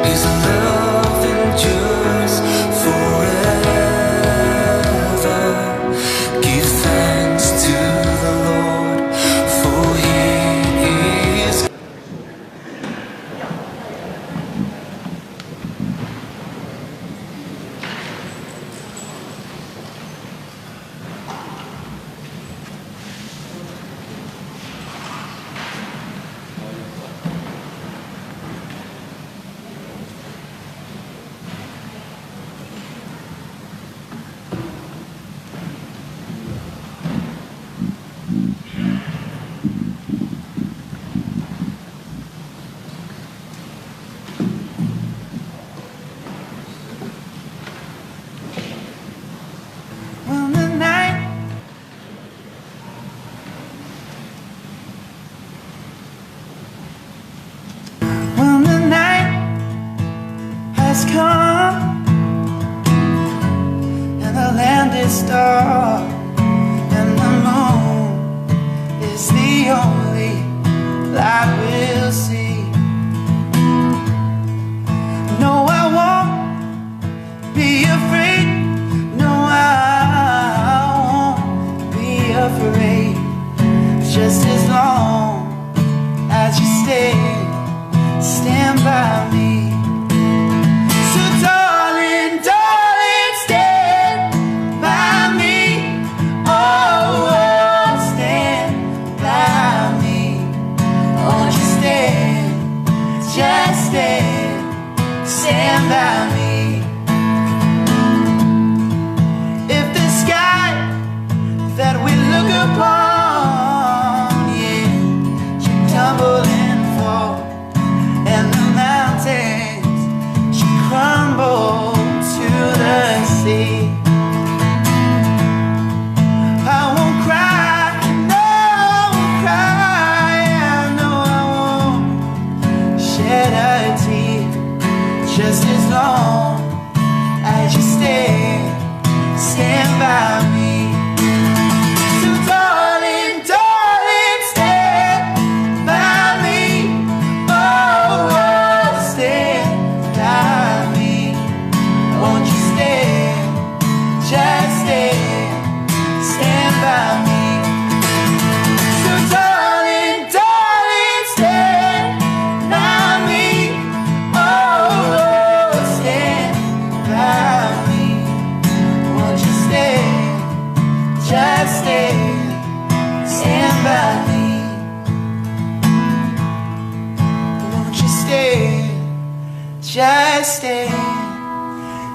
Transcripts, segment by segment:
His love endures forever. Give thanks to the Lord, for He is when the night has come and the land is dark and the moon is the only light we'll see. No, I won't be afraid. No, I won't be afraid. Just as long as you stand by me. So darling, darling, stand by me. Oh, stand by me. Won't you stand, just stand by me. If the sky that we look upon, yeah, should tumble and fall, and the mountains should crumble to the sea, I won't cry, no, I won't cry, no, I won't shed a tear, just as long as you stand by me. So darling, darling, stand by me. Oh, stand by me. Won't you just stand by me. So darling, darling, stand by me. Oh, stand by me. Won't you just stand by me. Won't you just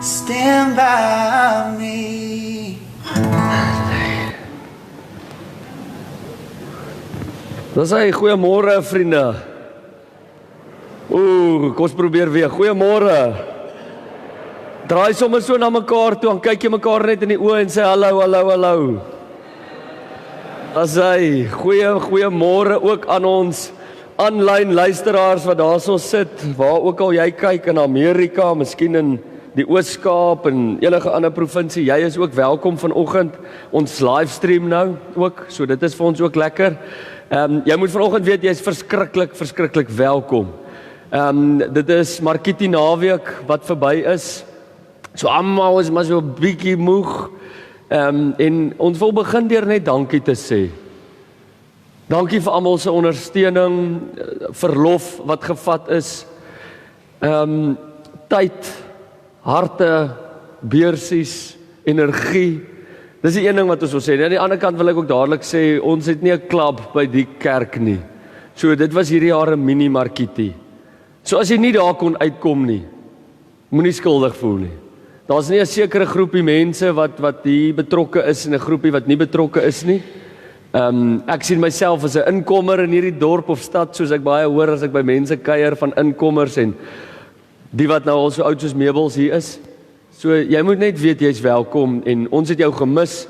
stand by me. Dis hy, goeiemôre vriende. Kom ons probeer weer. Goeiemôre. Draai sommer so na mekaar toe en kyk jy mekaar net in die oë en sê hallo, hallo, hallo. Dis hy, goeiemôre ook aan ons aanlyn luisteraars wat daarso sit, waar ook al jy kyk in Amerika, miskien in die Oos-Kaap en enige ander provinsie. Jy is ook welkom vanoggend. Ons livestream nou ook, so dit is vir ons ook lekker. Jy moet vanoggend weet jy is verskriklik welkom. Dit is Markietie naweek wat verby is. So almal is maar so 'n bietjie moeg. En ons wil begin deur net dankie te sê. Dankie vir almal se ondersteuning, verlof wat gevat is. Tyd, harte, beursies, energie. Dis die een ding wat ons wil sê. En aan die ander kant wil ek ook dadelik sê, ons het nie 'n klub by die kerk nie. So dit was hierdie jaar 'n mini Markietie. So as jy nie daar kon uitkom nie, moenie skuldig voel nie. Daar's nie 'n sekere groepie mense wat hier betrokke is en 'n groepie wat nie betrokke is nie. Ek sien myself as 'n inkomer in hierdie dorp of stad, soos ek baie hoor as ek by mense kuier van inkomers en die wat nou al so oud soos meubels hier is. So jy moet net weet jy's welkom en ons het jou gemis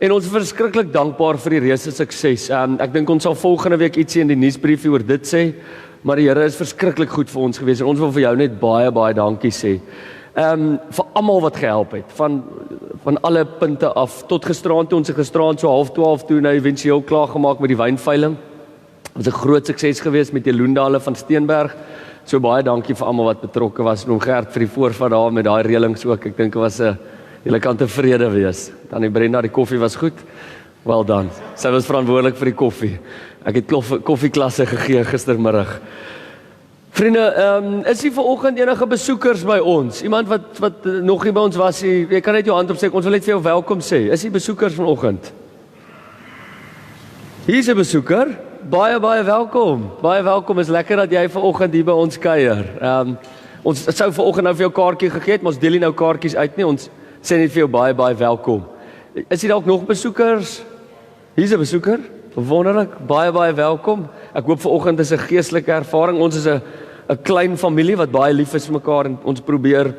en ons is verskriklik dankbaar vir die reuse sukses. Ek dink ons sal volgende week ietsie in die nuusbriefie oor dit sê, maar die Here is verskriklik goed vir ons gewees en ons wil vir jou net baie dankie sê. Vir almal wat gehelp het, van alle punte af, tot gisterand toe, ons het gisterand so 11:30 toe nou éventueel klaar gemaak met die wynveiling. Het was 'n groot sukses geweest met die Loendale van Steenberg. So baie dankie vir almal wat betrokke was, en Gert vir die voorvat daar met daai reëlings ook. Ek dink dit was 'n julle kan tevrede wees. Dan die Brenda, die koffie was goed. Wel dan. Sy was verantwoordelik vir die koffie. Ek het koffieklasse gegee gistermiddag. Vriende, is hier vanoggend enige besoekers by ons? Iemand wat nog nie by ons was nie, jy kan net jou hand opsteek, ons wil net vir jou welkom sê. Is hier besoekers vanoggend? Hier is 'n besoeker. Baie welkom. Baie welkom. Is lekker dat jy vanoggend hier by ons kuier. Ons sou vanoggend nou vir jou kaartjie gegee het, maar ons deel nie nou kaartjies uit nie. Ons sê net vir jou baie welkom. Is hier dalk nog besoekers? Hier's 'n besoeker. Wonderlik. Baie welkom. Ek hoop vanoggend is 'n geestelike ervaring. Ons is 'n klein familie wat baie lief is vir mekaar en ons probeer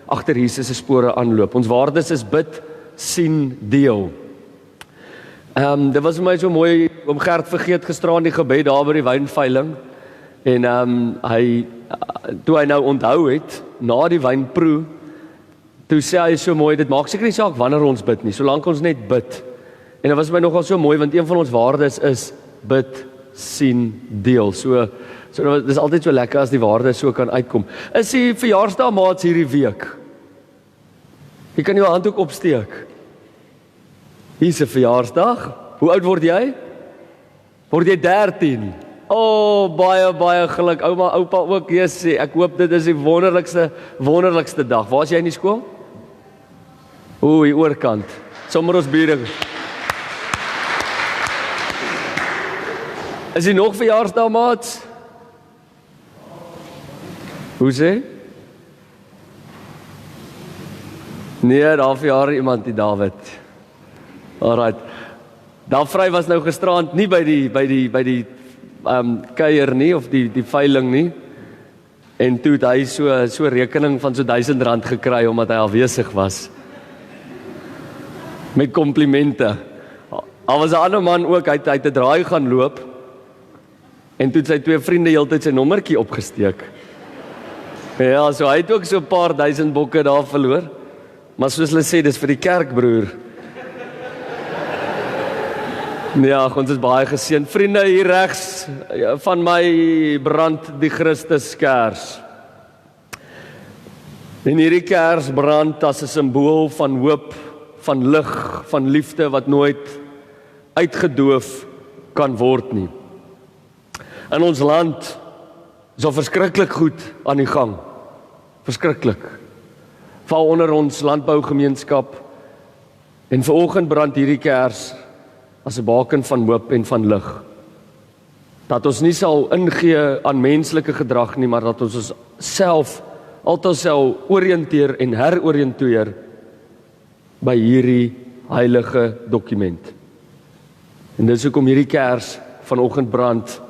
agter Jesus se spore aanloop. Ons waardes is bid, sien, deel. Dit was vir my so mooi om Gert vergeet gisteraan die gebed daar by die wynveiling. En toe hy nou onthou het na die wynproe, toe sê hy so mooi, dit maak seker nie saak wanneer ons bid nie, solank ons net bid. En dit was vir my nogal so mooi want een van ons waardes is bid, sien, deel. So dis altyd so lekker as die waardes so kan uitkom. Is die verjaarsdag maats hierdie week? Jy kan jou hand ook opsteek. Hier's 'n verjaarsdag. Hoe oud word jy? Word jy 13? Baie geluk. Ouma, oupa ook. Jesus, ek hoop dit is die wonderlikste dag. Waar is jy in die skool? Hier oorkant. Sommer ons bure. Is jy nog verjaarsdag maats? Hoe sê? Nee, daar verjaar iemand die David. Alright. Dafrey was nou gisterand nie by die kuier nie of die veiling nie. En toe het hy so rekening van so R1000 gekry omdat hy afwesig was. Met komplimente. Al was 'n ander man ook, hy het 'n draai gaan loop. En toe het sy twee vriende heeltyd sy nommertjie opgesteek. Ja, so hy het ook so 'n paar duisend bokke daar verloor. Maar soos hulle sê, dis vir die kerk, broer. Ja, ons is baie geseën. Vriende, hier regs van my brand die Christus kers. En hierdie kers brand as 'n simbool van hoop, van lig, van liefde wat nooit uitgedoof kan word nie. In ons land is al verskriklik goed aan die gang. Verskriklik. Val onder ons landbougemeenskap. En vanoggend brand hierdie kers as 'n baken van hoop en van lig. Dat ons nie sal ingee aan menslike gedrag nie, maar dat ons self altyd sal oriënteer en heroriënteer by hierdie heilige dokument. En dis hoekom hierdie kers vanoggend brand.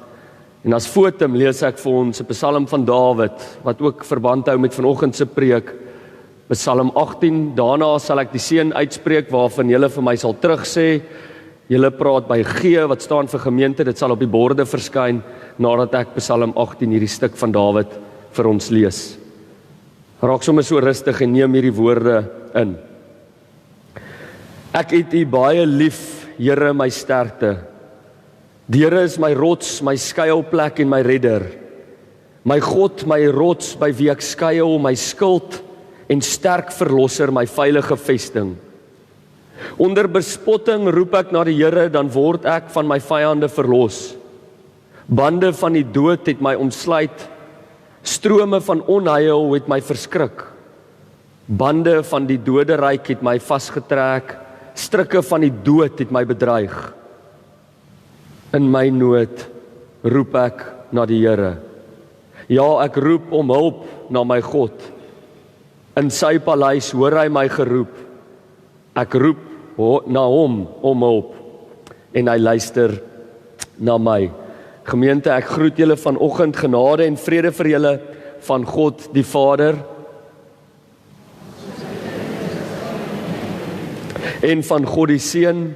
En as fotum lees ek vir ons 'n Psalm van Dawid wat ook verband hou met vanoggend se preek. Psalm 18. Daarna sal ek die seën uitspreek waarvan julle vir my sal terugsê. Julle praat by G wat staan vir gemeente, dit sal op die borde verskyn nadat ek Psalm 18 hierdie stuk van Dawid vir ons lees. Raak sommer so rustig en neem hierdie woorde in. Ek het U baie lief, Here my sterkte. Die Here is my rots, my skuilplek en my redder. My God, my rots by wie ek skuil, my skild en sterk verlosser, my veilige vesting. Onder bespotting roep ek na die Here, dan word ek van my vyande verlos. Bande van die dood het my omsluit, strome van onheil het my verskrik. Bande van die doderyk het my vasgetrek, strikke van die dood het my bedreig. In my nood roep ek na die Here. Ja, ek roep om hulp na my God. In sy paleis hoor hy my geroep. Ek roep na hom om hulp en hy luister na my. Gemeente, ek groet julle vanoggend, genade en vrede vir julle van God die Vader en van God die Seun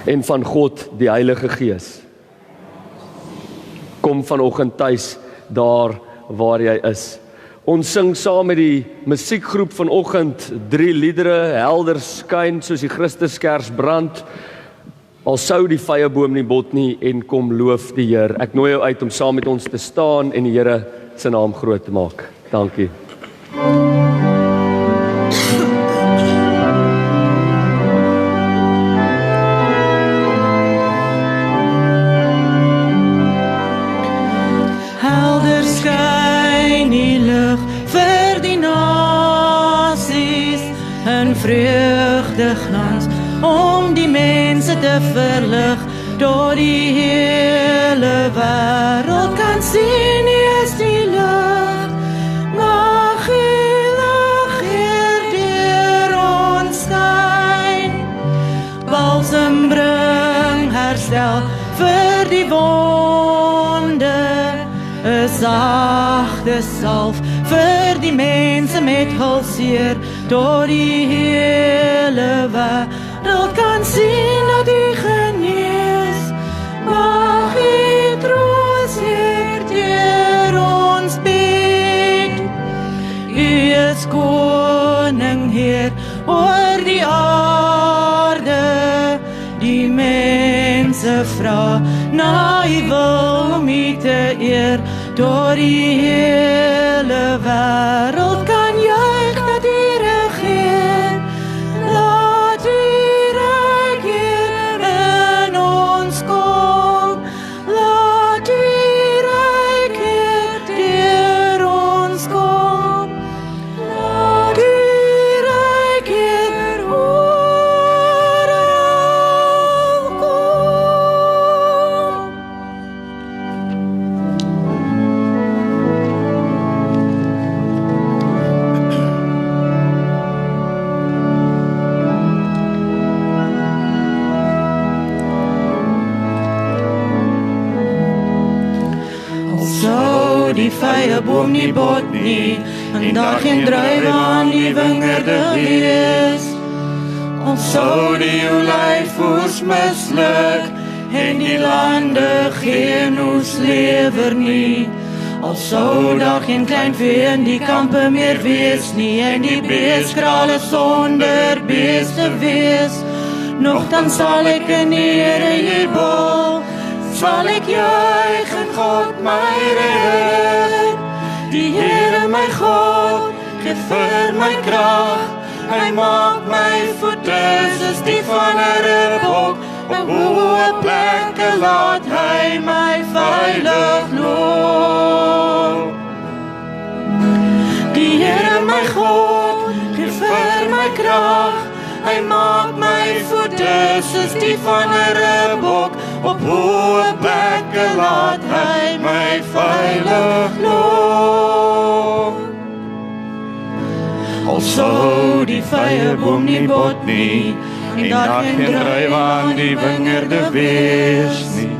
en van God die Heilige Gees. Kom vanoggend tuis daar waar jy is. Ons sing saam met die musiekgroep vanoggend 3 liedere, helder skyn soos die Christuskers brand. Al sou die vyeboom nie bot nie en kom loof die Here. Ek nooi jou uit om saam met ons te staan en die Here se naam groot te maak. Dankie. Helder skyn die lig vir die nasies, 'n vreugdeglans om die mense te verlig, tot die hele wêreld kan sien, U is die lig. Mag U lig hier deur ons skyn, balsem bring herstel vir die wonde, 'n sagte salf vir die mense met hulseer, tot die hele wêreld kan sien dat U genees. Mag U troos hier deur ons bied. U is koning Heer oor die aarde, die mense vra na U wil om U te eer, tot die hele wêreld kan juig dat U regeer. Laat U ryk hier in ons kom, laat U ryk hier deur ons kom, laat U ryk hier oral kom. Sou die vyeboom nie bot nie, en daar geen druiwe aan die wingerde wees. Ons sou die olyfoes misluk, en die lande geen oes lewer nie. Al sou daar geen klein vee in die kampe meer wees nie, en die beeskrale sonder beeste wees. Nogtans sal ek in die Here jubel, sal ek juig in God my redder. Die Here my God, gee vir my krag, hy maak my voete soos die van 'n ribbok, op hoë plekke laat hy my veilig loop. Die Here my God, gee vir my krag, hy maak my voete soos die van 'n ribbok, op hoë plekke laat hy my veilig loop. Al sou die vyeboom nie bot nie, en daar geen druiwe aan die wingerde wees nie.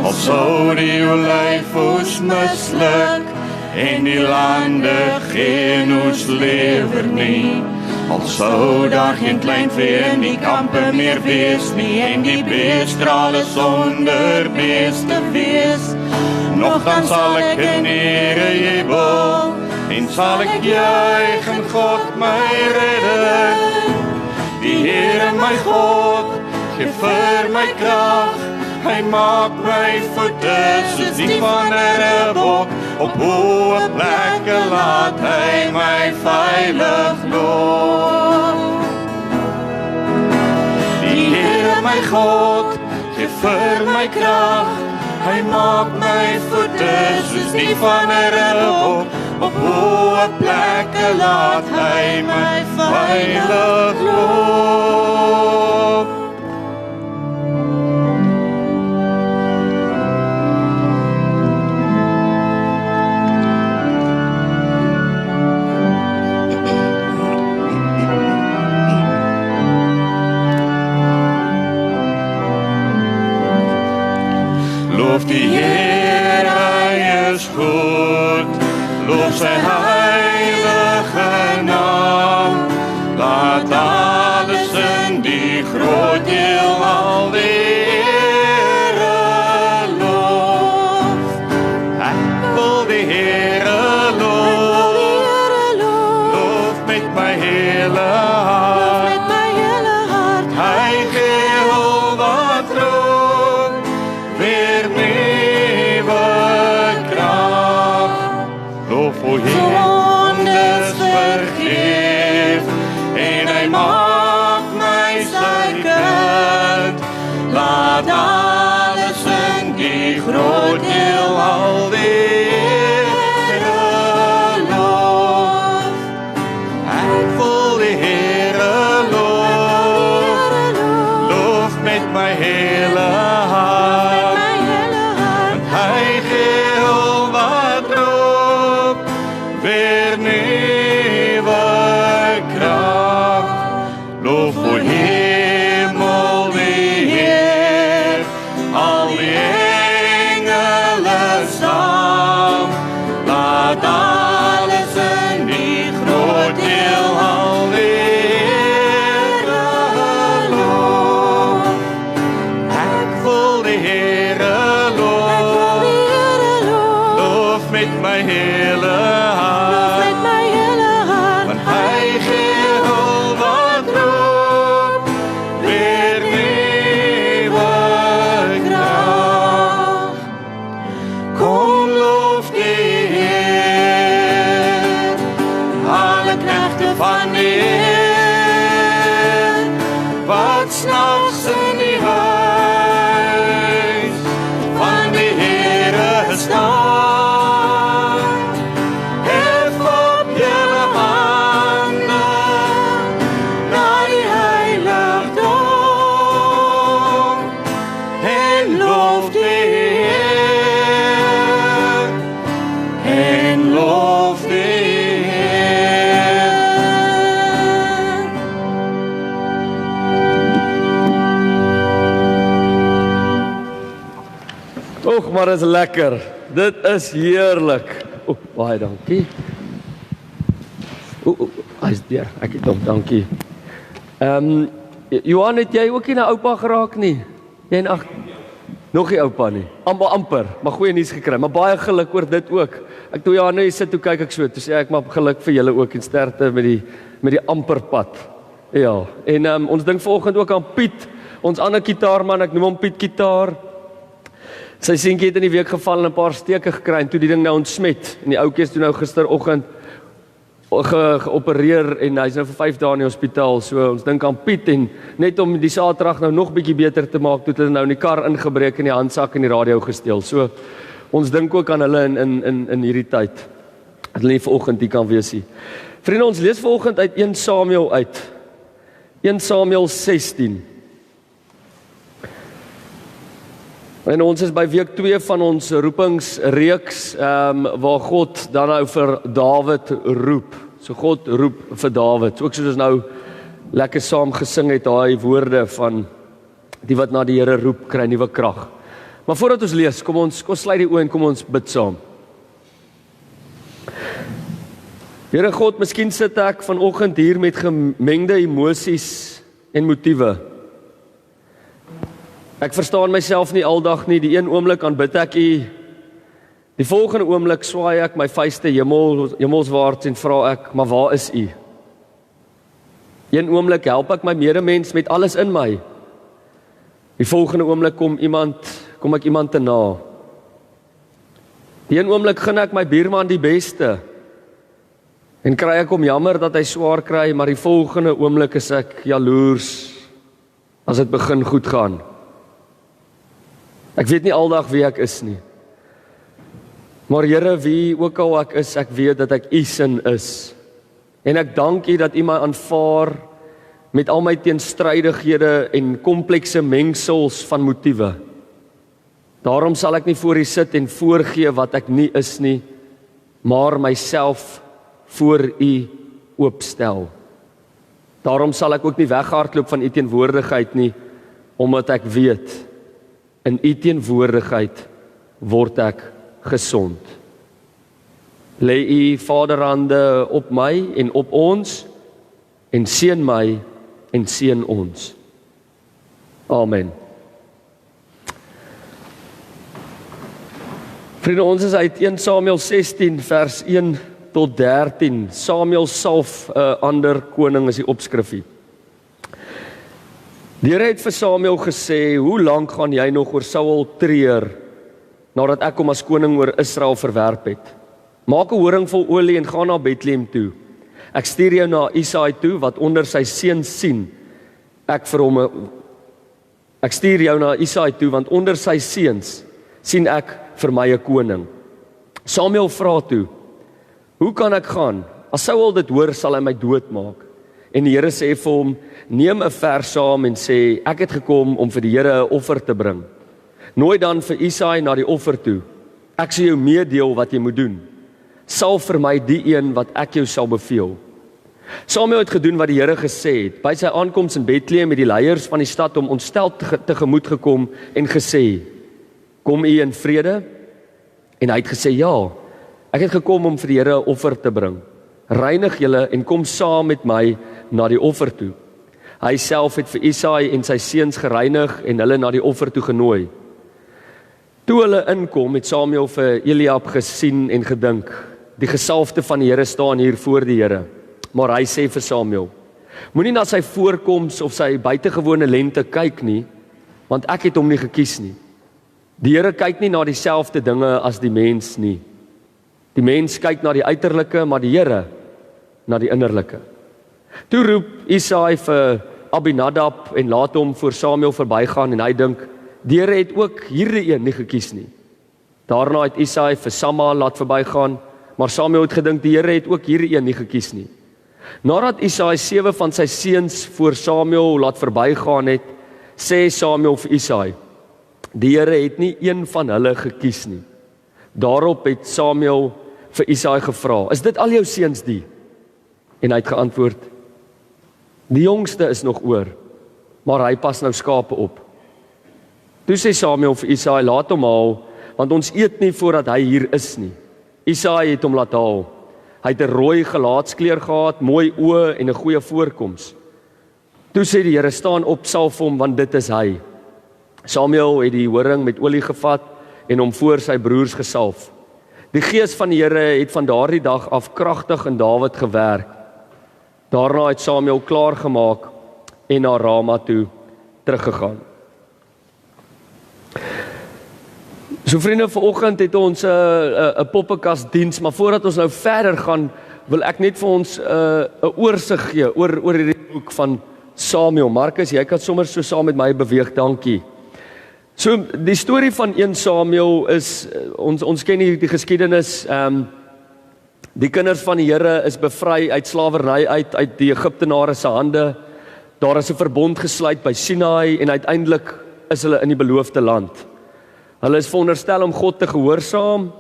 Al sou die olyfoes misluk, en die lande geen oes lewer nie. Al sou daar geen klein vee in die kampe meer wees nie, en die beeskrale sonder beeste wees. Nogtans sal ek in die Here jubel, en sal ek juig in God my redder. Die Here my God, gee vir my krag, hy maak my voete soos die van 'n ribbok, op hoë plekke laat hy my veilig loop. Die Here my God, gee vir my krag, hy maak my voete soos die van 'n ribbok, op hoë plekke laat hy my veilig loop. Loof die Here, hy is goed, loof sy heilige naam. Laat alles in die groot heelal die Here loof. Ek wil die Here loof, loof met my hele hart. Hy gee al wat lof o sondes vergeef, en hy maak my sy kind. Laat alles in die groot heelal die Here lof. Ek wil die Here lof, lof met my hele hart, want hy gee al wat roep, weer nuwe krag. Lof o hemel die Heer, al die engele saam, laat alles in die groot heelal die Here lof. Ek wil die Here lof, lof met my hele hart, want hy gee al wat roep, weer nuwe krag. Kom lof die Heer, alle knegte van die Heer, wat s'nags in die huis van die Here staan. Hef op julle hande na die heiligdom en loof die Heer, en loof die Heer. Och, maar is lekker. Dit is heerlik. O, baie dankie. Hy's deur. Ek het hom, dankie. Johan, het jy ook nie na oupa geraak nie? Jy en ag, nog nie oupa nie. Amper, maar goeie nuus gekry. Maar baie geluk oor dit ook. Ek toe Johan nou sit, toe kyk ek so, toe sê ek maar geluk vir julle ook en sterkte met die amper pad. Ja, en ons dink vanoggend ook aan Piet, ons ander gitaarman, ek noem hom Piet Gitaar. Sy seentjie het in die week geval en 'n paar steke gekry en toe die ding nou ontsmet. En die ouetjie is toe nou gisteroggend geopereer en hy's nou vir 5 dae in die hospitaal. So ons dink aan Piet en net om die Saterdag nou nog bietjie beter te maak, toe het hulle nou in die kar ingebreek en die handsak en die radio gesteel. So ons dink ook aan hulle in hierdie tyd. Dat hulle nie vanoggend hier kan wees nie. Vriende, ons lees vanoggend uit 1 Samuel uit. 1 Samuel 16. En ons is by week 2 van ons roepingsreeks, waar God dan nou vir Dawid roep. So God roep vir Dawid. Ook soos ons nou lekker saam gesing het, daai woorde van die wat na die Here roep, kry nuwe krag. Maar voordat ons lees, kom ons sluit die oë en kom ons bid saam. Here God, miskien sit ek vanoggend hier met gemengde emosies en motiewe. Ek verstaan myself nie aldag nie, die een oomblik aanbid ek U, die volgende oomblik swaai ek my vuiste hemelswaarts en vra ek, maar waar is U? Een oomblik help ek my medemens met alles in my. Die volgende oomblik kom ek iemand te na. Die een oomblik gun ek my buurman die beste en kry ek hom jammer dat hy swaar kry, maar die volgende oomblik is ek jaloers as dit begin goed gaan. Ek weet nie aldag wie ek is nie. Maar Here, wie ook al ek is, ek weet dat ek U sin is. En ek dank U dat U my aanvaar met al my teenstrydighede en komplekse mengsels van motiewe. Daarom sal ek nie voor U sit en voorgee wat ek nie is nie, maar myself voor U oopstel. Daarom sal ek ook nie weghardloop van U teenwoordigheid nie, omdat ek weet, in U teenwoordigheid word ek gesond. Lê U Vaderhande op my en op ons, en seën my en seën ons. Amen. Vriende, ons is uit 1 Samuel 16 vers 1 tot 13. Samuel salf 'n ander koning is die opskrifie. Die Here het vir Samuel gesê, hoe lank gaan jy nog oor Saul treur, nadat ek hom as koning oor Israel verwerp het? Maak 'n horing vol olie en gaan na Bethlehem toe. Ek stuur jou na Isaai toe wat onder sy seuns sien. Ek stuur jou na Isaai toe want onder sy seuns sien ek vir my 'n koning. Samuel vra toe: Hoe kan ek gaan? As Saul dit hoor, sal hy my doodmaak. En die Here sê vir hom: Neem 'n vers saam en sê: Ek het gekom om vir die Here 'n offer te bring. Nooi dan vir Isaai na die offer toe. Ek sal jou meedeel wat jy moet doen. Sal vir my die een wat ek jou sal beveel. Samuel het gedoen wat die Here gesê het. By sy aankoms in Bethlehem het die leiers van die stad hom ontsteld tegemoet gekom en gesê: Kom u in vrede? En hy het gesê: Ja, ek het gekom om vir die Here 'n offer te bring. Reinig julle en kom saam met my na die offer toe. Hy self het vir Isaai en sy seuns gereinig en hulle na die offer toe genooi. Toe hulle inkom, het Samuel vir Eliab gesien en gedink: Die gesalfde van die Here staan hier voor die Here. Maar hy sê vir Samuel: Moenie na sy voorkoms of sy buitengewone lente kyk nie, want ek het hom nie gekies nie. Die Here kyk nie na dieselfde dinge as die mens nie. Die mens kyk na die uiterlike, maar die Here na die innerlike. Toe roep Isaai vir Abinadab en laat hom voor Samuel verbygaan en hy dink: Die Here het ook hierdie een nie gekies nie. Daarna het Isaai vir Samma laat verbygaan, maar Samuel het gedink die Here het ook hierdie een nie gekies nie. Nadat Isaai 7 van sy seuns voor Samuel laat verbygaan het, sê Samuel vir Isaai: Die Here het nie een van hulle gekies nie. Daarop het Samuel vir Isaai gevra: Is dit al jou seuns die? En hy het geantwoord: Die jongste is nog oor, maar hy pas nou skape op. Toe sê Samuel vir Isaai: Laat hom haal, want ons eet nie voordat hy hier is nie. Isaai het hom laat haal. Hy het 'n rooi gelaatskleur gehad, mooi oë en 'n goeie voorkoms. Toe sê die Here: Staan op, salf hom, want dit is hy. Samuel het die horing met olie gevat en hom voor sy broers gesalf. Die gees van die Here het van daardie dag af kragtig in Dawid gewerk. Daarna het Samuel klaar gemaak en na Rama toe teruggegaan. So vriende, vanoggend het ons 'n poppekasdiens, maar voordat ons nou verder gaan, wil ek net vir ons 'n oorsig gee oor hierdie boek van Samuel. Marcus, jy kan sommer so saam met my beweeg, dankie. So die storie van 1 Samuel is ons ken die geskiedenis. Die kinders van die Here is bevry uit slawerny uit die Egiptenare se hande. Daar is 'n verbond gesluit by Sinai en uiteindelik is hulle in die beloofde land. Hulle is veronderstel om God te gehoorsaam,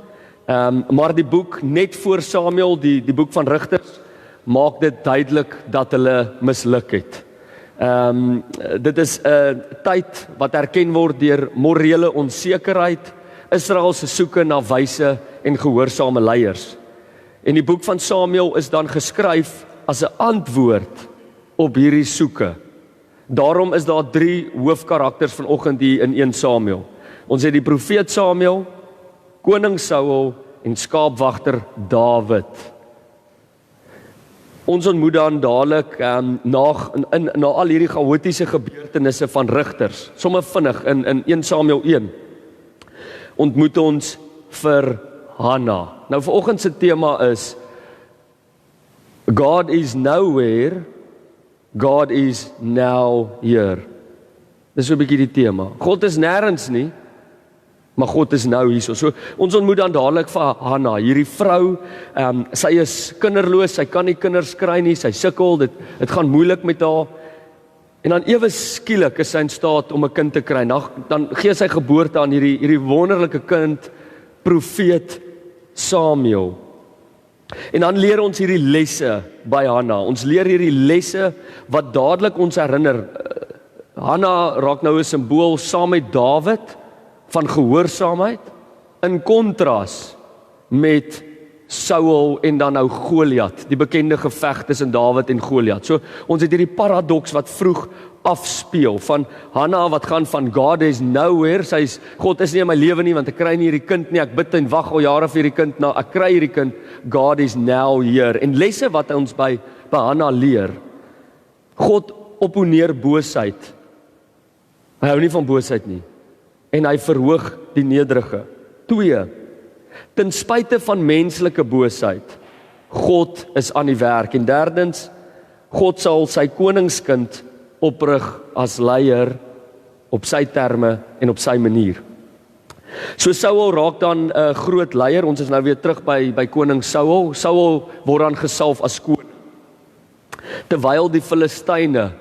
maar die boek net voor Samuel, die boek van Rigters, maak dit duidelik dat hulle misluk het. Dit is 'n tyd wat erken word deur morele onsekerheid, Israel se soeke na wyse en gehoorsame leiers. En die boek van Samuel is dan geskryf as 'n antwoord op hierdie soeke. Daarom is daar 3 hoofkarakters vanoggend hier in 1 Samuel. Ons het die profeet Samuel, koning Saul en skaapwagter Dawid. Ons ontmoet dan dadelik na al hierdie chaotiese gebeurtenisse van Rigters, sommer vinnig in 1 Samuel 1, ontmoet ons vir Hanna. Nou vanoggend se tema is God is nowhere, God is now here. Dis so 'n bietjie die tema. God is nêrens nie, maar God is nou hierso. So ons ontmoet dan dadelik vir Hanna, hierdie vrou, sy is kinderloos, sy kan nie kinders kry nie, sy sukkel, dit gaan moeilik met haar. En dan ewe skielik is sy in staat om 'n kind te kry. Dan gee sy geboorte aan hierdie wonderlike kind, profeet Samuel. En dan leer ons hierdie lesse by Hanna. Ons leer hierdie lesse wat dadelik ons herinner. Hanna raak nou 'n simbool saam met Dawid van gehoorsaamheid in kontras met Saul en dan nou Goliat, die bekende geveg tussen Dawid en Goliat. So ons het hierdie paradoks wat vroeg afspeel van Hanna wat gaan van God is nowhere, God is nie in my lewe nie want ek kry nie hierdie kind nie, ek bid en wag al jare vir hierdie kind, nou ek kry hierdie kind, God is now here. En lesse wat ons by Hanna leer. God opponeer boosheid. Hy hou nie van boosheid nie. En hy verhoog die nederige. 2. Ten spyte van menslike boosheid, God is aan die werk. En derdens, God sal sy koningskind oprig as leier op sy terme en op sy manier. So Saul raak dan 'n groot leier. Ons is nou weer terug by koning Saul. Saul word dan gesalf as koning. Terwyl die Filistyne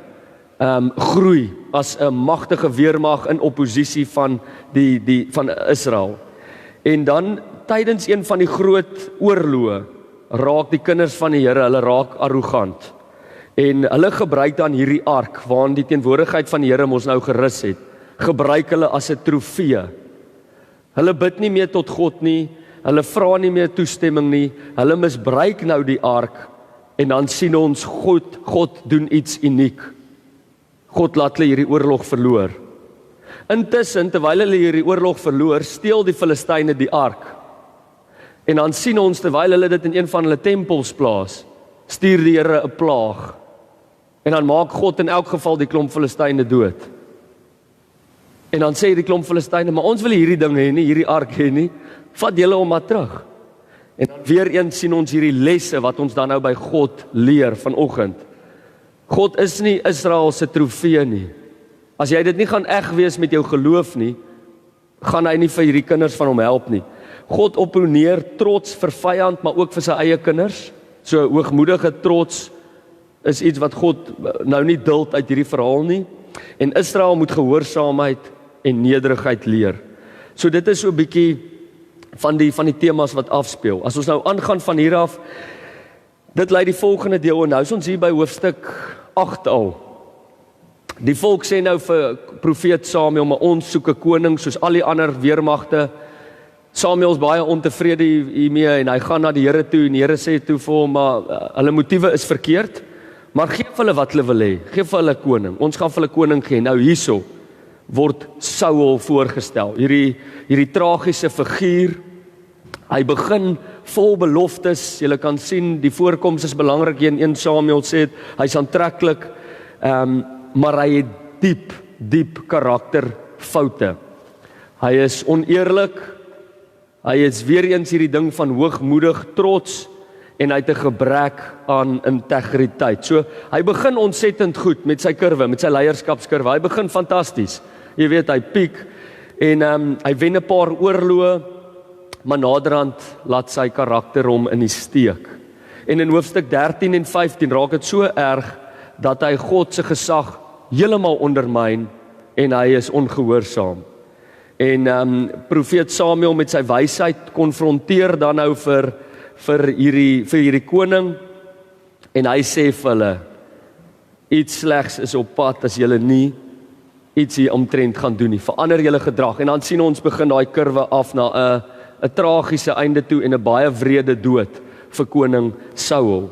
groei as 'n magtige weermag in opposisie van van Israel. En dan tydens een van die groot oorloë raak die kinders van die Here, hulle raak arrogant. En hulle gebruik dan hierdie ark waarin die teenwoordigheid van die Here ons nou gerus het, gebruik hulle as 'n trofee. Hulle bid nie meer tot God nie, hulle vra nie meer toestemming nie, hulle misbruik nou die ark en dan sien ons God doen iets uniek. God laat hulle hierdie oorlog verloor. Intussen, terwyl hulle hierdie oorlog verloor, steel die Filistyne die ark. En dan sien ons, terwyl hulle dit in een van hulle tempels plaas, stuur die Here 'n plaag. En dan maak God in elk geval die klomp Filistyne dood. En dan sê die klomp Filistyne, maar ons wil hierdie ding hê nie, hierdie ark hê nie, vat julle hom maar terug. En dan weer eens sien ons hierdie lesse wat ons dan nou by God leer vanoggend. God is nie Israel se trofee nie. As jy dit nie gaan eg wees met jou geloof nie, gaan hy nie vir hierdie kinders van hom help nie. God opponeer trots vir vyand, maar ook vir sy eie kinders. So hoogmoedige trots is iets wat God nou nie duld uit hierdie verhaal nie. En Israel moet gehoorsaamheid en nederigheid leer. So dit is so 'n bietjie van die temas wat afspeel. As ons nou aangaan van hier af, dit lei die volgende deel en nou is ons hier by hoofstuk 8 al. Die volk sê nou vir profeet Samuel, maar ons soek 'n koning soos al die ander weermagte. Samuel is baie ontevrede hiermee en hy gaan na die Here toe en die Here sê toe vir hom, maar hulle motiewe is verkeerd, maar gee vir hulle wat hulle wil hê, gee vir hulle koning. Ons gaan vir hulle koning gee. Nou hierso word Saul voorgestel. Hierdie tragiese figuur. Hy begin vol beloftes. Jy kan sien die voorkoms is belangrik. In 1 Samuel sê dit, hy's aantreklik, maar hy het diep karakterfoute. Hy is oneerlik. Hy is weer eens hierdie ding van hoogmoedig, trots en hy het 'n gebrek aan integriteit. So hy begin ontsettend goed met sy kurwe, met sy leierskapskurwe. Hy begin fantasties. Jy weet, hy piek en hy wen 'n paar oorloë, maar naderhand laat sy karakter hom in die steek. En in hoofstuk 13 en 15 raak dit so erg dat hy God se gesag heeltemal ondermyn en hy is ongehoorsaam. En profeet Samuel met sy wysheid konfronteer dan nou vir hierdie koning en hy sê vir hulle, iets slegs is op pad as julle nie iets hier omtrent gaan doen nie. Verander julle gedrag. En dan sien ons begin daai kurwe af na 'n tragiese einde toe en 'n baie wrede dood vir koning Saul.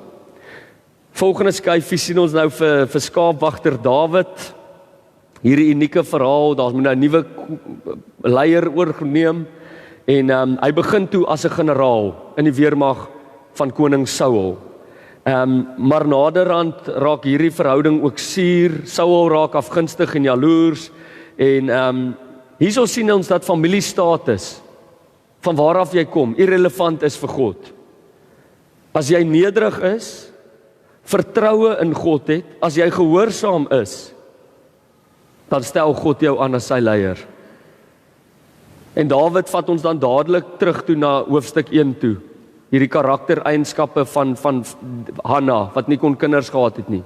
Volgende skyfie sien ons nou vir skaapwagter Dawid. Hierdie unieke verhaal, daar moet nou 'n nuwe leier oorgeneem en hy begin toe as 'n generaal in die weermag van koning Saul. Maar naderhand raak hierdie verhouding ook suur. Saul raak afgunstig en jaloers en hierso sien ons dat familiestatus van waar af jy kom irrelevant is vir God. As jy nederig is, vertroue in God het, as jy gehoorsaam is, dan stel God jou aan as sy leier. En Dawid vat ons dan dadelik terug toe na hoofstuk 1 toe. Hierdie karaktereienskappe van Hanna, wat nie kon kinders gehad het nie.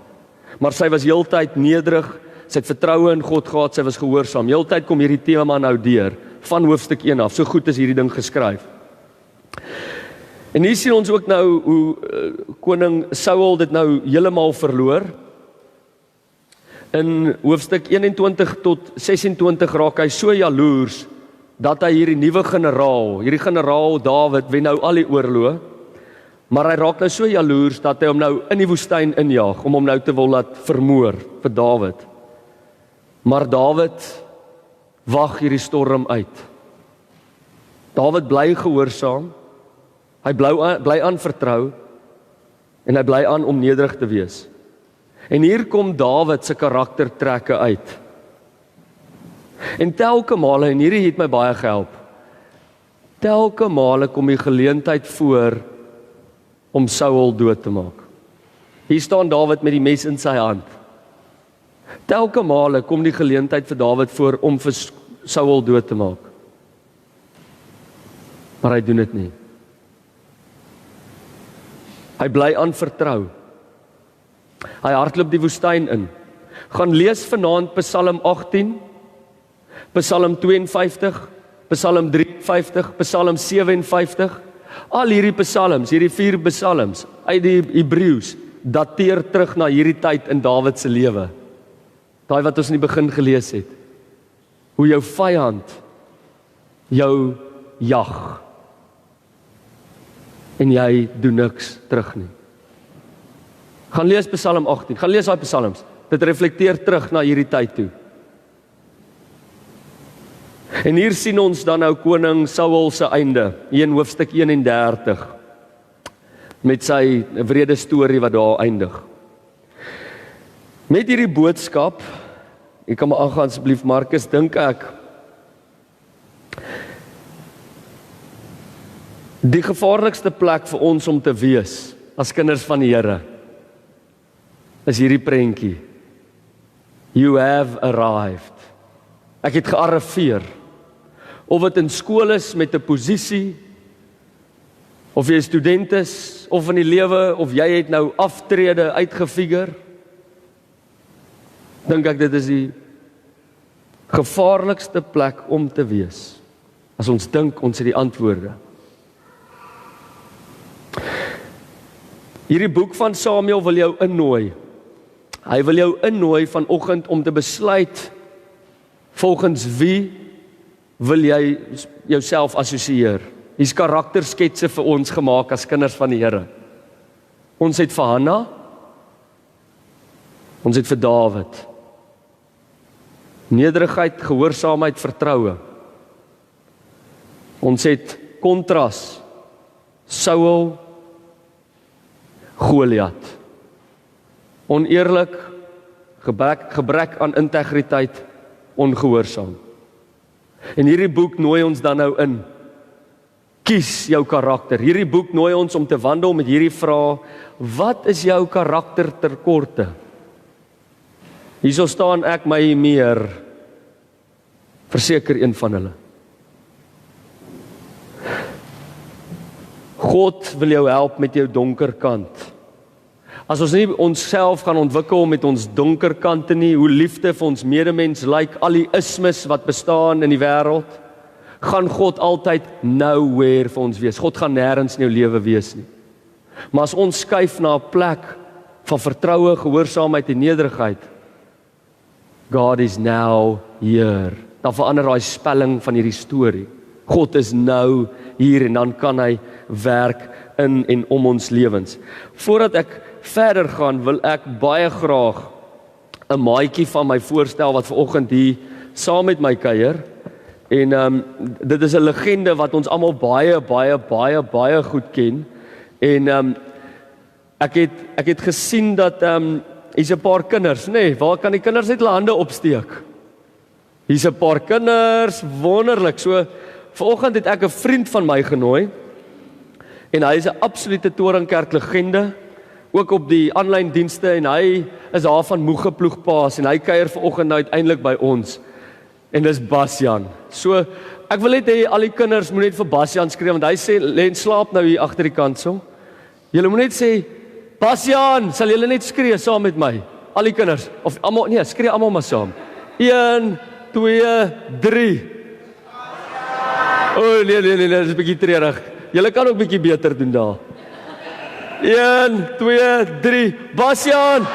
Maar sy was heeltyd nederig, sy het vertroue in God gehad, sy was gehoorsaam. Heeltyd kom hierdie tema nou deur, van hoofstuk 1 af. So goed is hierdie ding geskryf. En hier sien ons ook nou hoe koning Saul dit nou heeltemal verloor. In hoofstuk 21 tot 26 raak hy so jaloers dat hy hierdie generaal Dawid wen nou al die oorloë, maar hy raak nou so jaloers dat hy hom nou in die woestyn injaag om hom nou te wil laat vermoor vir Dawid. Maar Dawid wag hierdie storm uit. Dawid bly gehoorsaam. Hy bly aan vertrou en hy bly aan om nederig te wees. En hier kom Dawid se karaktertrekke uit. En telke male, en hierdie het my baie gehelp, Telke male kom die geleentheid voor om Saul dood te maak. Hier staan Dawid met die mes in sy hand. Telke male kom die geleentheid vir Dawid voor om vir Saul dood te maak. Maar hy doen dit nie. Hy bly aan vertrou. Hy hardloop die woestyn in. Gaan lees vanaand Psalm 18, Psalm 52, Psalm 53, Psalm 57. Al hierdie psalms, hierdie 4 psalms uit die Hebreëus, dateer terug na hierdie tyd in Dawid se lewe. Daai wat ons in die begin gelees het. Hoe jou vyand jou jag. En jy doen niks terug nie. Gaan lees Psalm 18, gaan lees daai psalms. Dit reflekteer terug na hierdie tyd toe. En hier sien ons dan nou koning Saul se einde, hier in hoofstuk 31, met sy wrede storie wat daar eindig. Met hierdie boodskap, ek kan maar aangaan asseblief Markus, dink ek, die gevaarlikste plek vir ons om te wees, as kinders van die Here, is hierdie prentjie. You have arrived. Ek het gearriveer. Of dit in skool is met 'n posisie, of jy 'n student is, of in die lewe, of jy het nou aftrede uitgefigure, dink ek dit is die gevaarlikste plek om te wees, as ons dink ons het die antwoorde. Hierdie boek van Samuel wil jou innooi. Hy wil jou innooi vanoggend om te besluit, volgens wie wil jy jouself assosieer. Hier's karaktersketse vir ons gemaak as kinders van die Here. Ons het vir Hanna, ons het vir Dawid. Nederigheid, gehoorsaamheid, vertroue. Ons het kontras, Saul, Goliat. Oneerlik, gebrek aan integriteit, ongehoorsaam. En hierdie boek nooi ons dan nou in. Kies jou karakter. Hierdie boek nooi ons om te wandel met hierdie vraag: wat is jou karakter tekorte? Hierso staan ek my meer, verseker een van hulle. God wil jou help met jou donker kant. As ons nie onsself gaan ontwikkel met ons donker kante nie, hoe liefde vir ons medemens lyk, al die ismes wat bestaan in die wêreld, gaan God altyd nowhere vir ons wees. God gaan nêrens in jou lewe wees nie. Maar as ons skuif na 'n plek van vertroue, gehoorsaamheid en nederigheid, God is now here. Dan verander daai spelling van hierdie storie. God is nou hier en dan kan hy werk in en om ons lewens. Voordat ek verder gaan, wil ek baie graag 'n maatjie van my voorstel wat vanoggend hier saam met my kuier. En dit is 'n legende wat ons almal baie goed ken. En ek het gesien dat hier's 'n paar kinders, nê? Waar kan die kinders net hulle hande opsteek? Hier's 'n paar kinders, wonderlik. So vanoggend het ek 'n vriend van my genooi. En hy is 'n absolute Toringkerk legende, ook op die aanlyn dienste, en hy is daar van Moegeploegpaas en hy kuier vanoggend nou uiteindelik by ons. En dis Basjan. So ek wil net hê al die kinders moet net vir Basjan skree, want hy sê lê en slaap nou hier agter die kansel. Julle moet net sê Basjan, sal julle net skree saam met my? Al die kinders of almal, nee, skree almal maar saam. 1 2 3. O nee, dit is 'n bietjie treurig. Julle kan ook bietjie beter doen daar. 1 2 3. Basjan.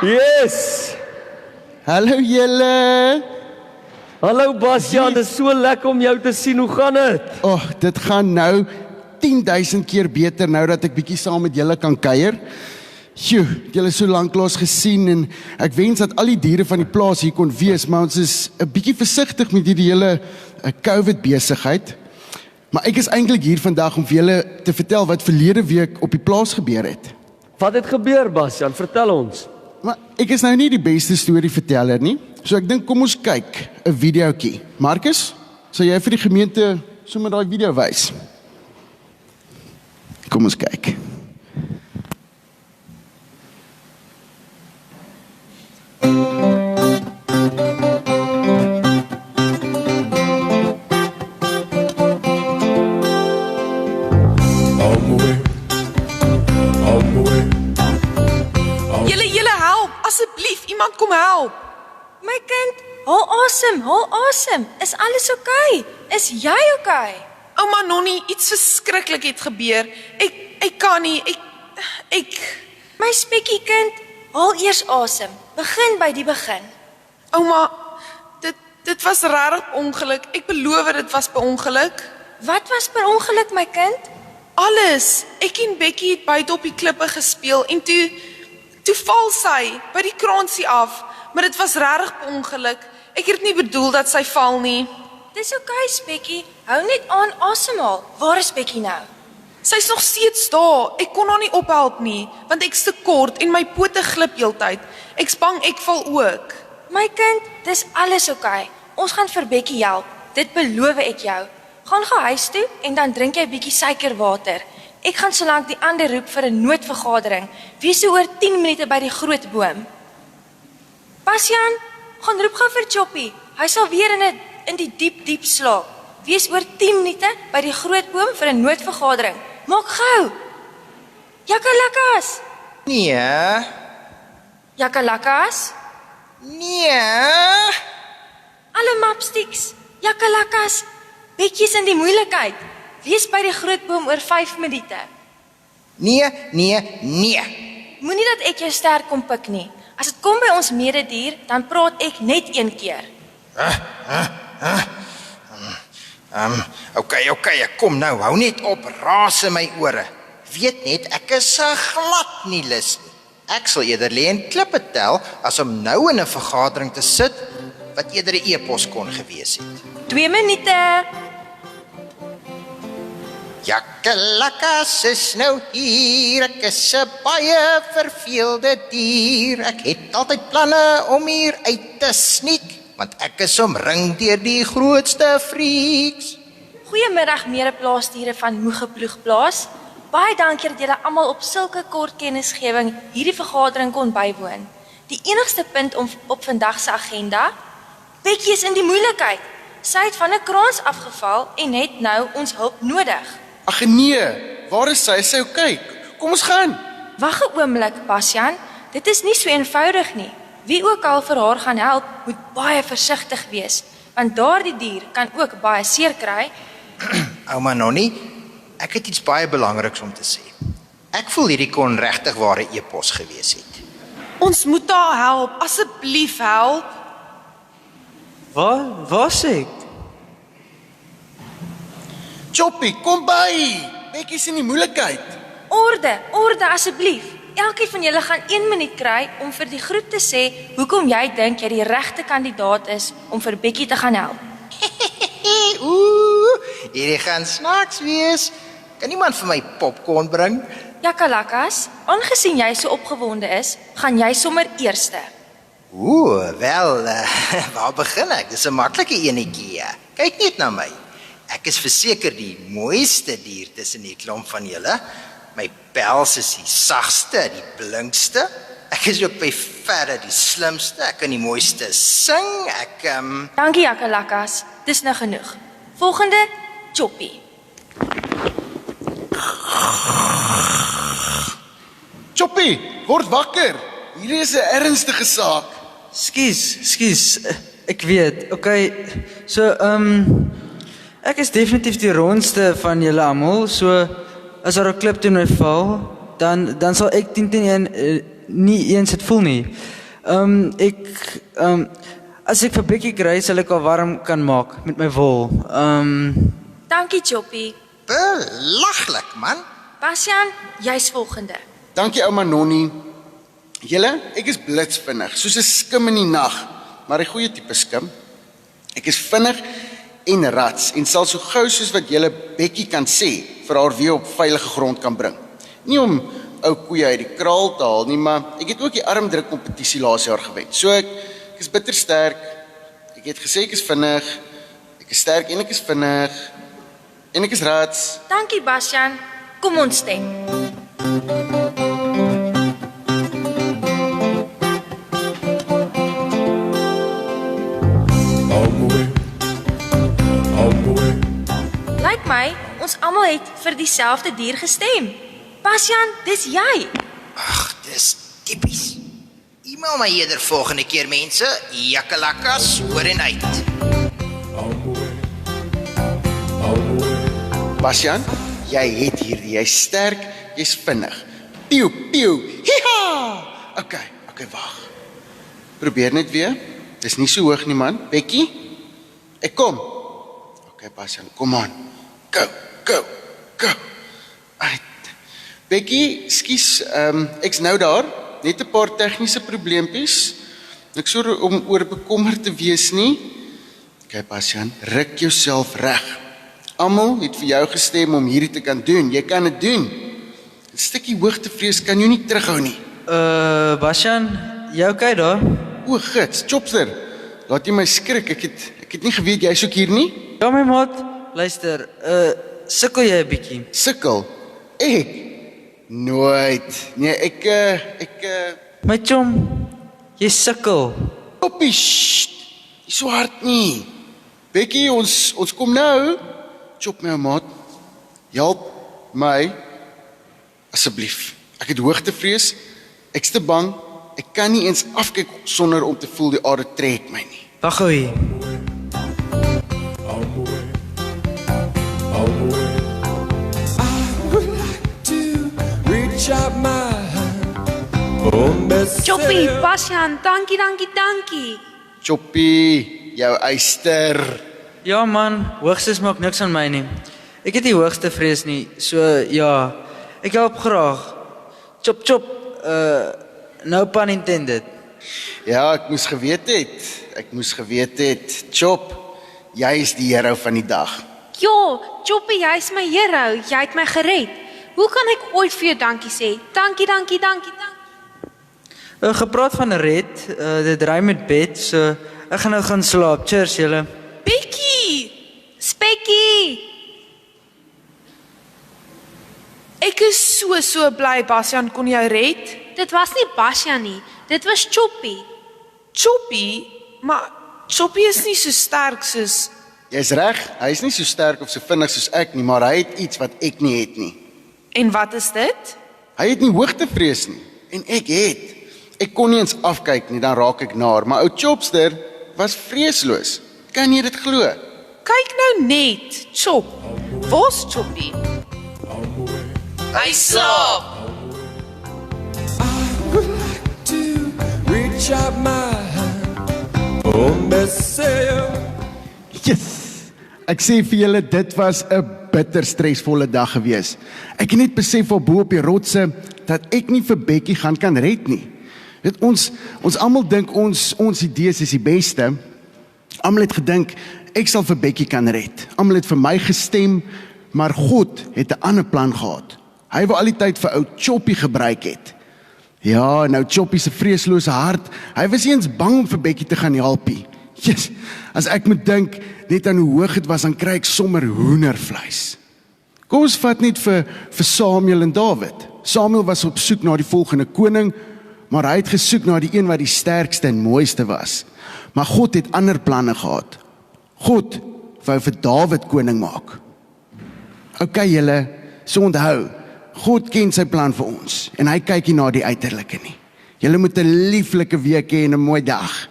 Yes. Hallo julle. Hallo Basjan, dit is so lekker om jou te sien. Hoe gaan dit? Dit gaan nou 10.000 keer beter nou dat ek bietjie saam met julle kan kuier. Sjoe, julle so lanklaas gesien en ek wens dat al die diere van die plaas hier kon wees, maar ons is 'n bietjie versigtig met hierdie hele COVID besigheid. Maar ek is eintlik hier vandag om vir julle te vertel wat verlede week op die plaas gebeur het. Wat het gebeur, Basjan? Vertel ons. Maar ek is nou nie die beste storieverteller nie, so ek dink kom ons kyk 'n videoetjie. Marcus, sal jy vir die gemeente sommer daai video wys. Kom ons kyk. Julle help, asseblief, iemand kom help. My kind, haal asem. Is alles oukei? Is jy oukei? Ouma Nonnie, iets verskriklik het gebeur. Ek kan nie, ek My spekkie kind, haal eers asem. Begin by die begin. Ouma, dit was regtig ongeluk. Ek beloof dit was per ongeluk. Wat was per ongeluk, my kind? Alles. Ek en Bekkie het buite op die klippe gespeel en toe val sy by die kraansie af, maar dit was regtig per ongeluk. Ek het nie bedoel dat sy val nie. Dis oukei, spekkie. Hou net aan asemhaal. Waar is Bekkie nou? Sy's nog steeds daar. Ek kon haar nie ophelp nie, want ek's te kort en my pote glip heeltyd. Ek's bang ek val ook. My kind, dis alles oukei. Ons gaan vir Bekkie help. Dit beloof ek jou. Gaan huis toe en dan drink jy 'n bietjie suikerwater. Ek gaan solank die ander roep vir 'n noodvergadering. Wees so oor 10 minute by die groot boom. Bastian, gaan roep gou vir Choppy. Hy sal weer in die diep slaap. Wees oor 10 minute by die groot boom vir 'n noodvergadering. Maak gou. Jakalakas. Nee, Jakalakas. nee. Alle mapsticks. Jakalakas. Bekkie is in die moeilikheid. Wees by die groot boom oor 5 minute. Nee. Moenie dat ek jou ster kom pik nie. As dit kom by ons mededier, dan praat ek net een keer. Okay, kom nou, hou net op, raas in my ore. Weet net, ek is glad nie lus nie. Ek sal eerder lê en klippe tel, as om nou in 'n vergadering te sit, wat eerder 'n e-pos kon gewees het. 2 minute. Jakalakas is nou hier, ek is 'n baie verveelde dier. Ek het altyd planne om hier uit te sneek, want ek is omring deur die grootste freaks. Goeiemiddag medeplaasdiere van Moegeploegplaas. Baie dankie dat julle almal op sulke kort kennisgewing hierdie vergadering kon bywoon. Die enigste punt op vandag se agenda, Bekkie is in die moeilikheid. Sy het van 'n kraans afgeval en het nou ons hulp nodig. Ag nee, waar is sy? Is sy oukei? Kom ons gaan. Wag 'n oomblik, Bastian. Dit is nie so eenvoudig nie. Wie ook al vir haar gaan help, moet baie versigtig wees, want daardie dier kan ook baie seer kry. Ouma Nonnie, ek het iets baie belangriks om te sê. Ek voel hierdie kon regtig ware e-pos gewees het. Ons moet haar help, asseblief help. Waar sê ek? Choppy, kom by. Bekkie is in die moeilikheid. Orde asseblief. Elkeen van julle gaan 1 minuut kry om vir die groep te sê hoekom jy dink jy die regte kandidaat is om vir Bekkie te gaan help. Hierdie gaan snaaks wees. Kan iemand vir my popcorn bring? Jakalakas, aangesien jy so opgewonde is, gaan jy sommer eerste. Wel, waar begin ek? Dis 'n maklike enetjie. Kyk net na my. Ek is verseker die mooiste dier tussen die klomp van julle. My pels is die sagste, die blinkste. Ek is ook by verre die slimste. Ek kan die mooiste sing. Dankie Jakalakas, dis nou genoeg. Volgende, Choppy. Choppy, word wakker. Hierdie is 'n ernstige saak. Skus. Ek weet. Okay. So, ek is definitief die rondste van julle almal. So as daar 'n klip teen my val, dan sal ek 10-1 nie eens dit voel nie. As ek vir Bekkie kry, sal ek haar warm kan maak met my wol. Dankie Choppy. Belaglik, man. Bastian, jy's volgende. Dankie ouma Nonnie. Julle, ek is blitsvinnig, soos 'n skim in die nag, maar 'n goeie tipe skim. Ek is vinnig en rats en sal so gou soos wat julle Bekkie kan sê, vir haar weer op veilige grond kan bring. Nie om ou koeie uit die kraal te haal nie, maar ek het ook die armdruk kompetisie laas jaar gewen. So ek is bitter sterk. Ek het gesê ek is vinnig. Ek is sterk en ek is vinnig. En ek is Rats. Dankie Bastian. Kom ons stem. Lyk my, ons almal het vir dieselfde dier gestem. Bastian, dis jy. Ag, dis tipies. E-mail my eerder volgende keer mense. Jakalakas oor en uit. Bastian, jy het hierdie, jy's sterk, jy's vinnig. Piu, piu, hiha! Okay, wag. Probeer net weer. Dis nie so hoog nie man. Bekkie, ek kom. Okay, Bastian, kom aan. Go. Uit. Bekkie, skus, ek's nou daar. Net 'n paar tegniese probleempies. Ek sou om oor bekommerd te wees nie. Okay, Bastian, ruk jouself reg. Almal het vir jou gestem om hierdie te kan doen. Jy kan dit doen. 'n Stukkie hoogtevrees kan jou nie terughou nie. Bastian, jy okay daar? O, gits, Chopster. Laat jy my skrik. Ek het nie geweet jy's ook hier nie. Ja my maat, luister, sukkel jy 'n bietjie? Sukkel. Ek nooit. Nee, ek My chom, jy sukkel. Poppie, sst. Nie so hard nie. Bekkie, ons kom nou. Chop my maat. Help my asseblief. Ek het hoogtevrees. Ek's te bang. Ek kan nie eens afkyk sonder om te voel die aarde trek my nie. Wag gou hier. Choppie, Bastian, dankie. Choppie, jou eyster. Ja man, hoogtes maak niks aan my nie. Ek het die hoogste vrees nie, so ja, ek help graag. Chop, no pun intended. Ja, ek moes geweet het. Chop, jy is die hero van die dag. Ja, Choppie, jy's my hero. Jy het my gered. Hoe kan ek ooit vir jou dankie sê? Dankie. Gepraat van red, dit ry met bed, so ek gaan nou gaan slaap. Cheers julle. Bekkie! Spekkie. Ek is so bly Bastian kon jou red. Dit was nie Bastian nie. Dit was Choppie. Choppie, maar Choppie is nie so sterk soos... Jy's reg, hy is nie so sterk of so vinnig soos ek nie, maar hy het iets wat ek nie het nie. En wat is dit? Hy het nie hoogtevrees nie, en ek het. Ek kon nie eens afkyk nie, dan raak ek naar, maar ou Chopster was vreesloos. Kan jy dit glo? Kyk nou net, Chop. Waar's Choppie? Hy slaap. Yes! Ek sê vir julle, dit was 'n bitter stresvolle dag gewees. Ek het net besef op bo op die rotse dat ek nie vir Bekkie kan red nie. Weet ons almal dink ons idees is die beste. Almal het gedink ek sal vir Bekkie kan red. Almal het vir my gestem, maar God het 'n ander plan gehad. Hy wou al die tyd vir ou Choppie gebruik het. Ja, nou Choppie se vreeslose hart. Hy was nie eens bang om vir Bekkie te gaan help nie. Yes, as ek moet dink net aan hoe hoog dit was, dan kry ek sommer hoendervleis. Kom ons vat net vir Samuel en Dawid. Samuel was op soek na die volgende koning, maar hy het gesoek na die een wat die sterkste en mooiste was. Maar God het ander planne gehad. God wou vir Dawid koning maak. Okay julle, so onthou, God ken sy plan vir ons en hy kyk nie na die uiterlike nie. Julle moet 'n lieflike week hê en 'n mooi dag.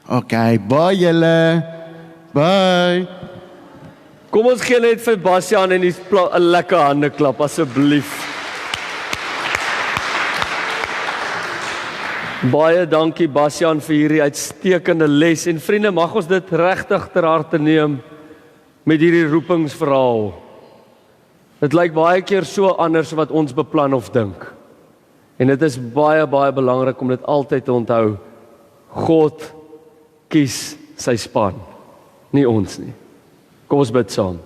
Okay, bye julle. Bye. Kom ons gee net vir Bastian en die 'n lekker hande klap asseblief. Baie dankie Bastian vir hierdie uitstekende les en vriende, mag ons dit regtig ter harte neem met hierdie roepingsverhaal. Dit lyk baie keer so anders wat ons beplan of dink. En dit is baie belangrik om dit altyd te onthou. God kies sy span, nie ons nie. Kom ons bid saam.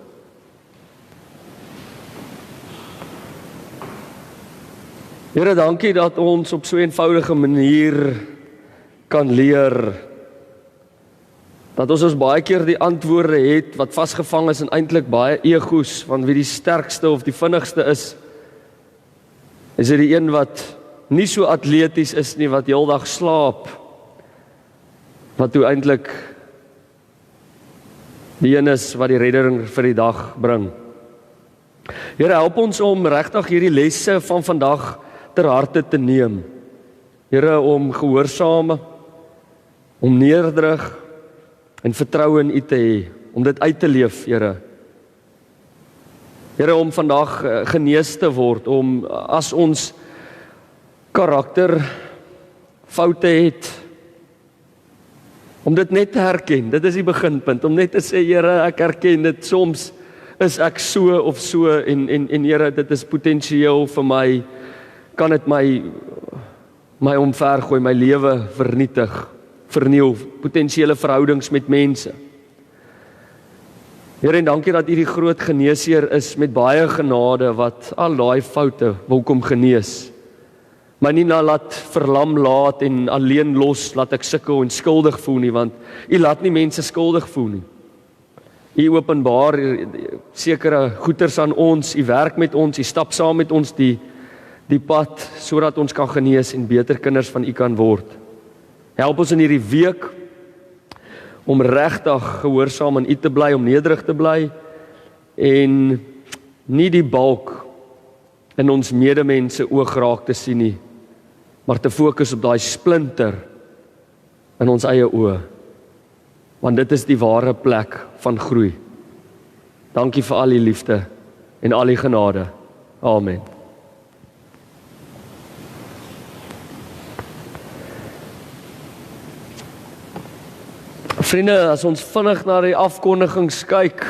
Here, dankie dat ons op so 'n eenvoudige manier kan leer Dat ons baie keer die antwoorde het wat vasgevang is in eintlik baie egos van wie die sterkste of die vinnigste is. Is dit die een wat nie so atleties is nie, wat heeldag slaap, wat toe eintlik die een is wat die redding vir die dag bring. Here, help ons om regtig hierdie lesse van vandag ter harte te neem. Here, om gehoorsame, om nederig en vertroue in U te hê, om dit uit te leef, Here. Here, om vandag genees te word, om as ons karakter foute het, om dit net te herken, dit is die beginpunt, om net te sê, Here, ek herken dit, soms is ek so of so, en Here, dit is potensieel vir my, kan dit my omvergooi, my lewe vernietig, verniel, potensiële verhoudings met mense. Here, en dankie dat U die groot geneesheer is met baie genade wat al daai foute wil kom genees. Maar nie laat verlam laat en alleen los, laat ek sukkel en skuldig voel nie, want U laat nie mense skuldig voel nie. U openbaar sekere goeders aan ons, U werk met ons, U stap saam met ons die pad, sodat ons kan genees en beter kinders van U kan word. Help ons in hierdie week om regtig gehoorsaam aan U te bly, om nederig te bly en nie die balk in ons medemense oog raak te sien nie, maar te fokus op daai splinter in ons eie oë. Want dit is die ware plek van groei. Dankie vir al die liefde en al die genade. Amen. Vriende, as ons vinnig na die afkondigings kyk,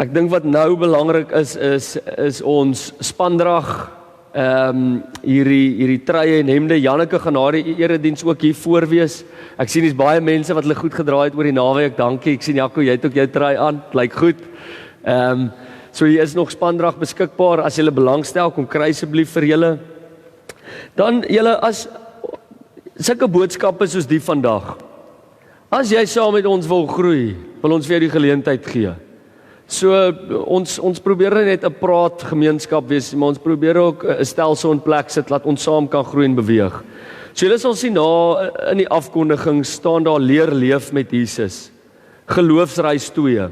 ek dink wat nou belangrik is ons spandrag, hierdie truie en hemde. Janneke gaan na die erediens ook hier voorwees. Ek sien dis baie mense wat hulle goed gedraai het oor die naweek. Dankie. Ek sien Jaco, jy het ook jou trui aan. Lyk goed. So hier is nog spandrag beskikbaar. As julle belangstel, kom kry asseblief vir julle. Dan julle, as sulke boodskappe soos die vandag, as jy saam met ons wil groei, wil ons vir jou die geleentheid gee. So ons probeer net 'n praat gemeenskap wees, maar ons probeer ook 'n stelsel in plek sit laat ons saam kan groei en beweeg. So julle sal sien in die afkondiging staan daar leer leef met Jesus. Geloofsreis 2.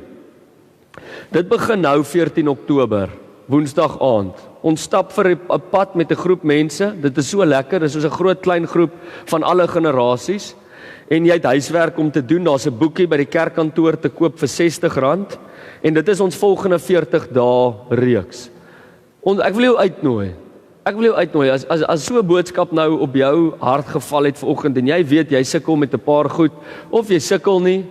Dit begin nou 14 Oktober, Woensdag aand. Ons stap vir 'n pad met 'n groep mense. Dit is so lekker, dit is soos 'n groot klein groep van alle generasies. En jy het huiswerk om te doen. Daar's 'n boekie by die kerkkantoor te koop vir R60. En dit is ons volgende 40 dae reeks. Ek wil jou uitnooi. As so 'n boodskap nou op jou hart geval het vanoggend en jy weet jy sukkel met 'n paar goed of jy sukkel nie,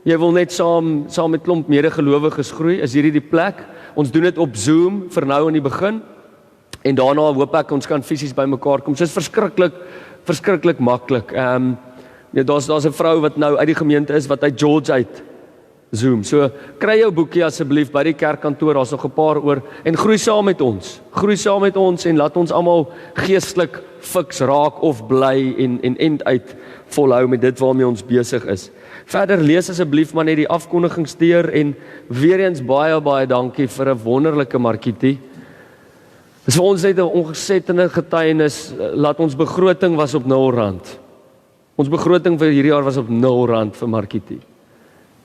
jy wil net saam met klomp medegelowiges groei, is hierdie die plek. Ons doen dit op Zoom vir nou in die begin. En daarna hoop ek ons kan fisies bymekaar kom. So is verskriklik maklik. Daar's 'n vrou wat nou uit die gemeente is wat uit George uit Zoom. So kry jou boekie asseblief by die kerkkantoor, daar's nog 'n paar oor en groei saam met ons. Groei saam met ons en laat ons almal geestelik fiks raak of bly en end uit volhou met dit waarmee ons besig is. Verder lees asseblief maar net die afkondigings deur en weer eens baie dankie vir 'n wonderlike Markietie. Dis vir ons net 'n ongesettende getuienis. Laat ons begroting was op R0. Ons begroting vir hierdie jaar was op R0 vir Markietie.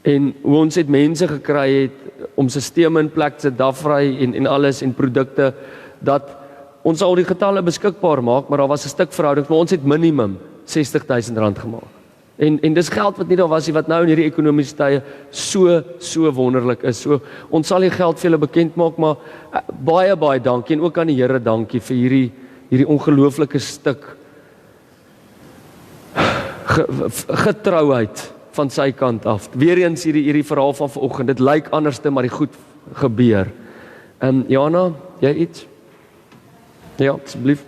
En hoe ons het mense gekry het om sisteme in plek te sit, Dafry en alles en produkte, dat ons al die getalle beskikbaar maak, maar daar was 'n stuk verhouding, maar ons het minimum R60,000 gemaak. En dis geld wat nie daar was nie, wat nou in hierdie ekonomiese tye so wonderlik is. So ons sal die geld vir julle bekend maak, maar baie dankie en ook aan die Here dankie vir hierdie ongelooflike stuk getrouheid van sy kant af. Weereens hierdie verhaal van vanoggend, dit lyk anderste, maar die goed gebeur. Jana, jy iets? Ja, asseblief.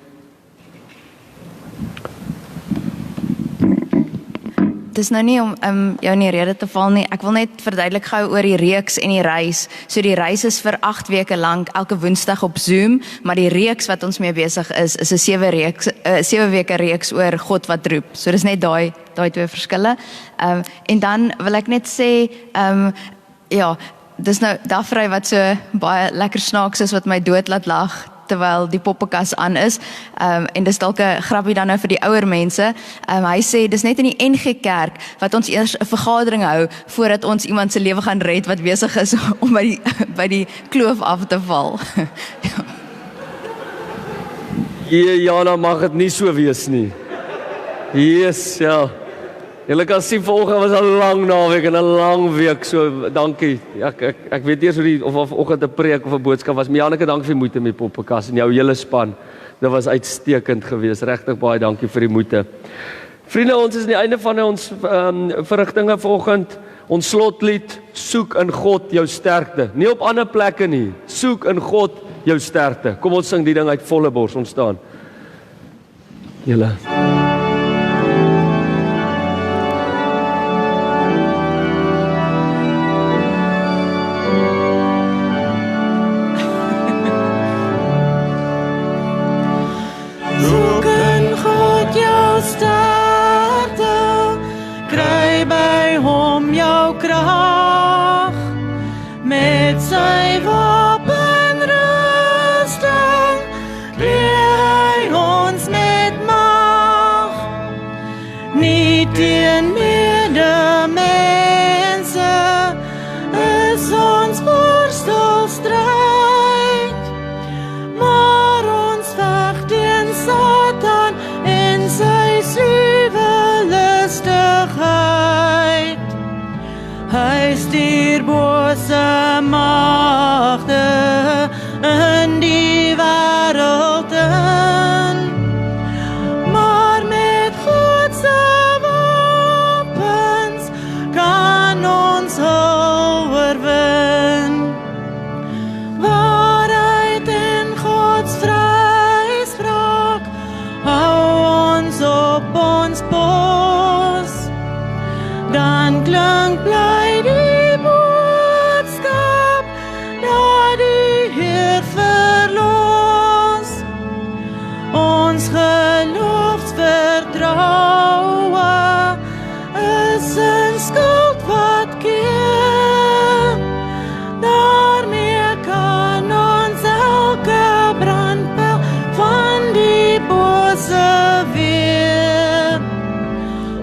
dis nou nie om jou in die rede te val nie. Ek wil net verduidelik gou oor die reeks en die reis. So die reis is vir 8 weke lank, elke Woensdag op Zoom, maar die reeks wat ons mee besig is 'n 7 weke reeks oor God wat roep. So dis net daai 2 verskille. En dan wil ek net sê, ja, dis nou Dafrey wat so baie lekker snaaks is wat my dood laat lag terwyl die poppekas aan is. En dis dalk 'n grappie dan nou vir die ouer mense. Hy sê dis net in die NG Kerk wat ons eers 'n vergadering hou voordat ons iemand se lewe gaan red wat besig is om by die kloof af te val. Jana, mag dit nie so wees nie. Yes, ja. Julle kan sien vanoggend was 'n lang naweek en 'n lang week, so dankie. Ek weet eers of vanoggend 'n preek of 'n boodskap was. Janneke, dankie vir die moeite met poppekas en jou hele span. Dit was uitstekend geweest. Regtig baie dankie vir die moeite. Vriende, ons is aan die einde van ons verrigtinge vanoggend. Ons slotlied, soek in God jou sterkte. Nie op ander plekke nie. Soek in God jou sterkte. Kom ons sing die ding uit volle bors, ons staan. Julle sterkte, kry by hom jou krag, met sy wapenrusting leer hy ons met mag, nie teen medemense is ons worstelstryd, maar ons veg teen Satan en sy sluwelistigheid. Hy stuur bose magte in die wêreld in, maar met God se wapens kan ons hul oorwin. Waarheid en Gods vryspraak hou ons op ons pos, dan klink bly die boodskap dat die Heer verlos. Ons geloofsvertroue is 'n skuld wat keer, daarmee kan ons elke brandpyl van die bose weer.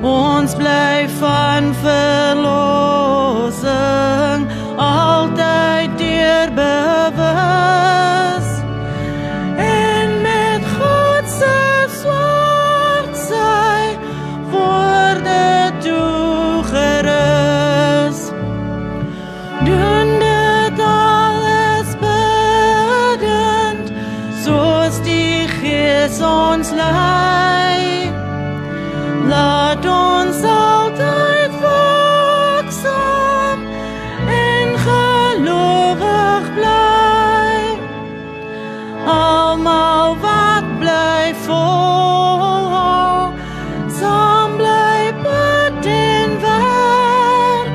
Ons bly van verlossing altyd deur bewus, en met God se swaard sy woorde toegerus. Doen dit alles bidend, soos die Gees ons lei. Laat ons altyd waaksaam en gelowig bly. Almal wat bly volhou, saam bly bid en werk.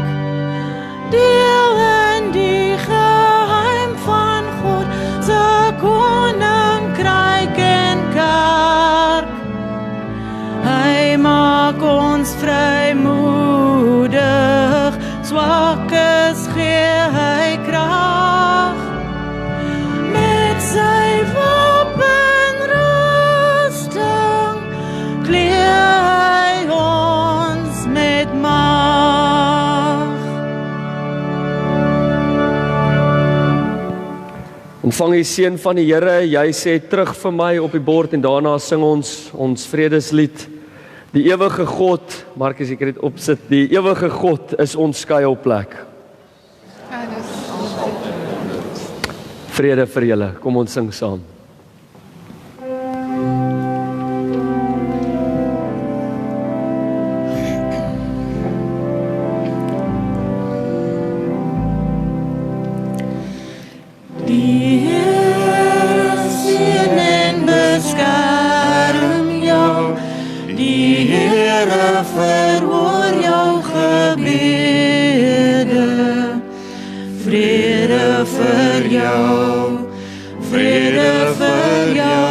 Deel in die geheim van God se koninkryk en kerk. Hy maak ons vrymoedig, swakes gee hy krag. Met sy wapenrusting kleer hy ons met mag. ontvang die seën van die Here. Jy sê terug vir my op die bord en daarna sing ons vredeslied. Die ewige God, Markus, ek het dit opsit. Die ewige God is ons skuilplek. Vrede vir julle. Kom ons sing saam. Die Here seën en beskerm jou. Die Here verhoor jou vrede vir jou, vrede vir jou.